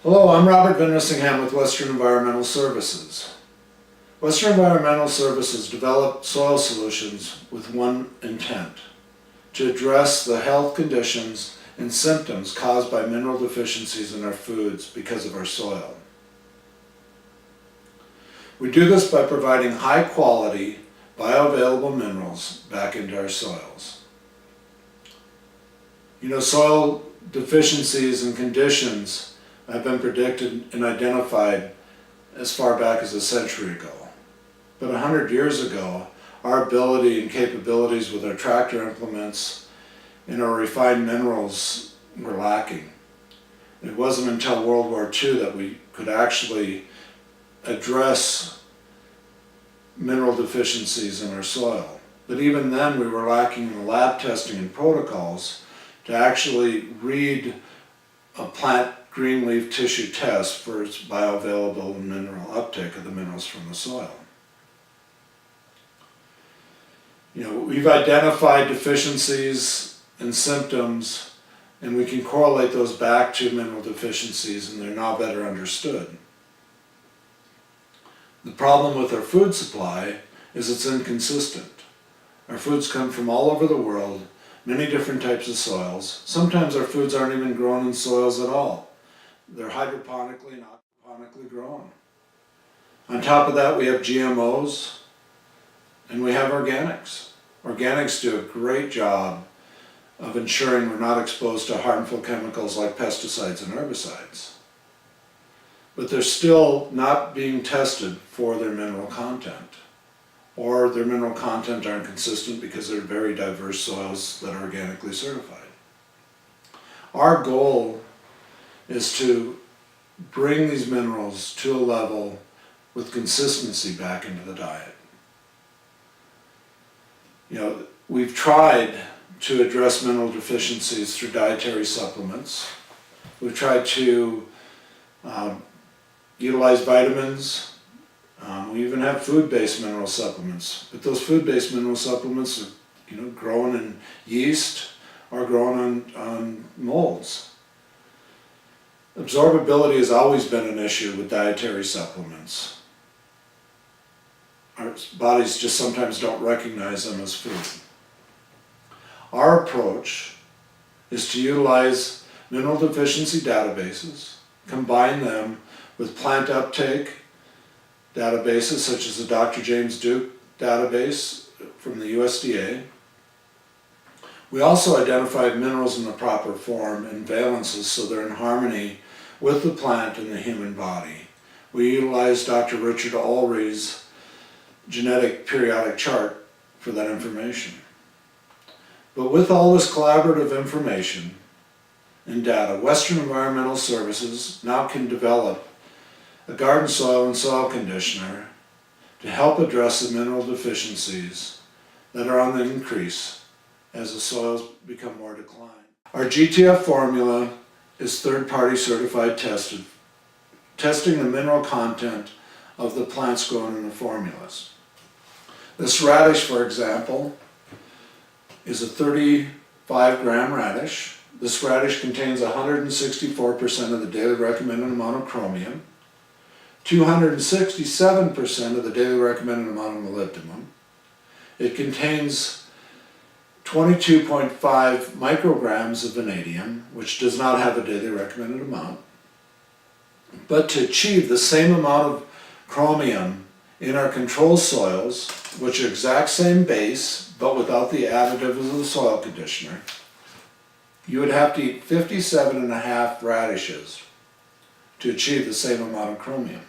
Hello, I'm Robert Van Rissingham with Western Environmental Services. Western Environmental Services developed soil solutions with one intent: to address the health conditions and symptoms caused by mineral deficiencies in our foods because of our soil. We do this by providing high quality, bioavailable minerals back into our soils. You know, soil deficiencies and conditions have been predicted and identified as far back as a century ago. But 100 years ago, our ability and capabilities with our tractor implements and our refined minerals were lacking. It wasn't until World War II that we could actually address mineral deficiencies in our soil. But even then, we were lacking in the lab testing and protocols to actually read a plant green leaf tissue test for its bioavailable and mineral uptake of the minerals from the soil. You know, we've identified deficiencies and symptoms, and we can correlate those back to mineral deficiencies, and they're now better understood. The problem with our food supply is it's inconsistent. Our foods come from all over the world, many different types of soils. Sometimes our foods aren't even grown in soils at all. They're hydroponically and aquaponically grown. On top of that, we have GMOs and we have organics. Organics do a great job of ensuring we're not exposed to harmful chemicals like pesticides and herbicides. But they're still not being tested for their mineral content, or their mineral content aren't consistent because they're very diverse soils that are organically certified. Our goal is to bring these minerals to a level with consistency back into the diet. You know, we've tried to address mineral deficiencies through dietary supplements. We've tried to utilize vitamins. We even have food-based mineral supplements, but those food-based mineral supplements are, you know, grown in yeast or grown on molds. Absorbability has always been an issue with dietary supplements. Our bodies just sometimes don't recognize them as food. Our approach is to utilize mineral deficiency databases, combine them with plant uptake databases such as the Dr. James Duke database from the USDA. We also identified minerals in the proper form and valences so they're in harmony with the plant and the human body. We utilized Dr. Richard Ulry's genetic periodic chart for that information. But with all this collaborative information and data, Western Environmental Services now can develop a garden soil and soil conditioner to help address the mineral deficiencies that are on the increase as the soils become more declined. Our GTF formula is third-party certified tested, testing the mineral content of the plants grown in the formulas. This radish, for example, is a 35-gram radish. This radish contains 164% of the daily recommended amount of chromium, 267% of the daily recommended amount of molybdenum. It contains 22.5 micrograms of vanadium, which does not have a daily recommended amount. But to achieve the same amount of chromium in our control soils, which are exact same base, but without the additives of the soil conditioner, you would have to eat 57.5 radishes to achieve the same amount of chromium.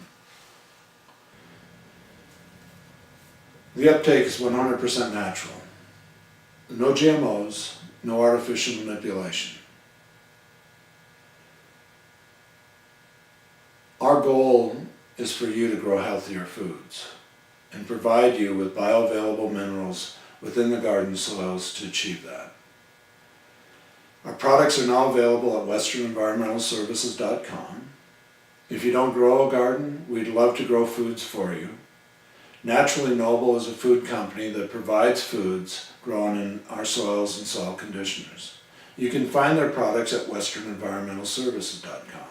The uptake is 100% natural. No GMOs, no artificial manipulation. Our goal is for you to grow healthier foods and provide you with bioavailable minerals within the garden soils to achieve that. Our products are now available at westernenvironmentalservices.com. If you don't grow a garden, we'd love to grow foods for you. Naturally Noble is a food company that provides foods grown in our soils and soil conditioners. You can find their products at westernenvironmentalservices.com.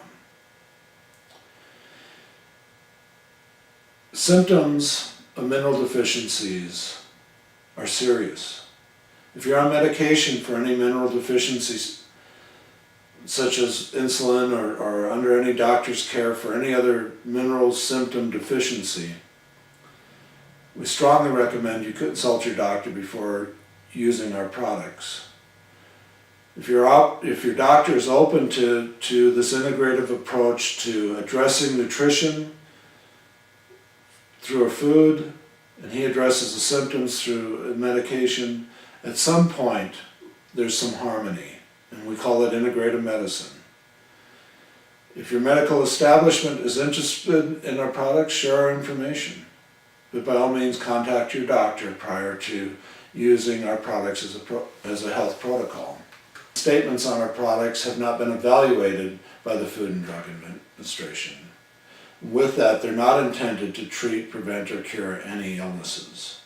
Symptoms of mineral deficiencies are serious. If you're on medication for any mineral deficiencies, such as insulin or under any doctor's care for any other mineral symptom deficiency, we strongly recommend you consult your doctor before using our products. If your doctor is open to this integrative approach to addressing nutrition through a food, and he addresses the symptoms through medication, at some point there's some harmony, and we call it integrative medicine. If your medical establishment is interested in our products, share our information. But by all means, contact your doctor prior to using our products as a health protocol. Statements on our products have not been evaluated by the Food and Drug Administration. With that, they're not intended to treat, prevent, or cure any illnesses.